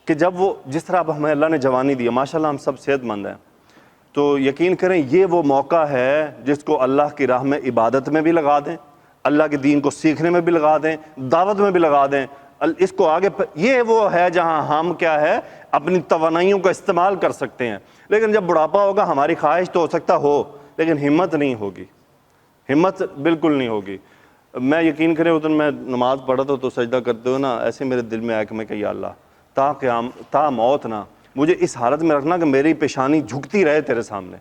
کہ جب وہ جس طرح اب ہمیں اللہ نے جوانی دی ہے، ماشاءاللہ ہم سب صحت مند ہیں، تو یقین کریں یہ وہ موقع ہے جس کو اللہ کی راہ میں عبادت میں بھی لگا دیں، اللہ کے دین کو سیکھنے میں بھی لگا دیں، دعوت میں بھی لگا دیں، اس کو آگے یہ وہ ہے جہاں ہم کیا ہے اپنی توانائیوں کا استعمال کر سکتے ہیں۔ لیکن جب بڑھاپا ہوگا ہماری خواہش تو ہو سکتا ہو لیکن ہمت نہیں ہوگی، ہمت بالکل نہیں ہوگی۔ میں یقین کریں اس دن میں نماز پڑھا تو سجدہ کرتے ہو نا، ایسے میرے دل میں آیا کہ میں کہ یا اللہ تا موت نہ مجھے اس حالت میں رکھنا کہ میری پیشانی جھکتی رہے تیرے سامنے۔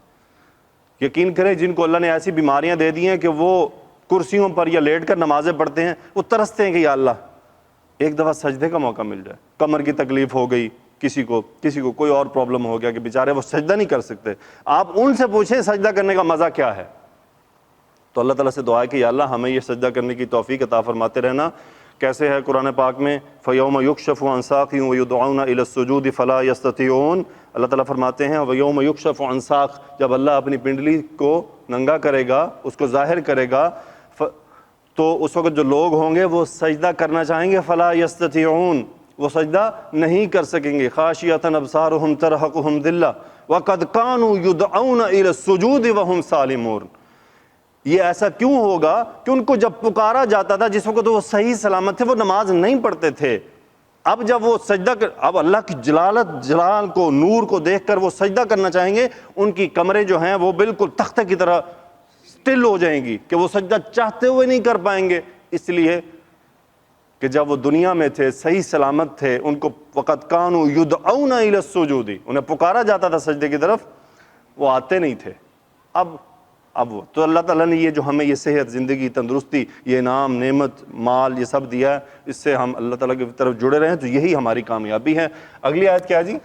یقین کریں جن کو اللہ نے ایسی بیماریاں دے دی ہیں کہ وہ کرسیوں پر یا لیٹ کر نمازیں پڑھتے ہیں، وہ ترستے ہیں کہ یا اللہ ایک دفعہ سجدے کا موقع مل جائے۔ کمر کی تکلیف ہو گئی کسی کو کوئی اور پرابلم ہو گیا کہ بیچارے وہ سجدہ نہیں کر سکتے، آپ ان سے پوچھیں سجدہ کرنے کا مزہ کیا ہے۔ تو اللہ تعالیٰ سے دعا ہے کہ یا اللہ ہمیں یہ سجدہ کرنے کی توفیق عطا فرماتے رہنا۔ کیسے ہے قرآن پاک میں فَيَوْمَ يُكْشَفُ عَنْ سَاقٍ وَيُدْعَوْنَ إِلَى السُّجُودِ فَلَا يَسْتَطِيعُونَ۔ اللہ تعالیٰ فرماتے ہیں وَيَوْمَ يُكْشَفُ عَنْ سَاقٍ، جب اللہ اپنی پنڈلی کو ننگا کرے گا، اس کو ظاہر کرے گا، تو اس وقت جو لوگ ہوں گے وہ سجدہ کرنا چاہیں گے، فَلَا يَسْتَطِيعُونَ، وہ سجدہ نہیں کر سکیں گے۔ خَاشِعَةً أَبْصَارُهُمْ تَرْهَقُهُمْ ذِلَّةٌ وَقَدْ كَانُوا يُدْعَوْنَ إِلَى السُّجُودِ وَهُمْ سَالِمُونَ۔ یہ ایسا کیوں ہوگا کہ ان کو جب پکارا جاتا تھا جس وقت وہ صحیح سلامت تھے وہ نماز نہیں پڑھتے تھے، اب جب وہ سجدہ اب اللہ کی جلال کو، نور کو دیکھ کر وہ سجدہ کرنا چاہیں گے، ان کی کمریں جو ہیں وہ بالکل تختے کی طرح سٹل ہو جائیں گی کہ وہ سجدہ چاہتے ہوئے نہیں کر پائیں گے، اس لیے کہ جب وہ دنیا میں تھے صحیح سلامت تھے ان کو وقت کانوا یدعون الی السجود، انہیں پکارا جاتا تھا سجدے کی طرف، وہ آتے نہیں تھے۔ اب وہ تو اللہ تعالیٰ نے یہ جو ہمیں یہ صحت، زندگی، تندرستی، یہ انعام، نعمت، مال، یہ سب دیا ہے، اس سے ہم اللہ تعالیٰ کی طرف جڑے رہیں تو یہی ہماری کامیابی ہے۔ اگلی آیت کیا ہے جی؟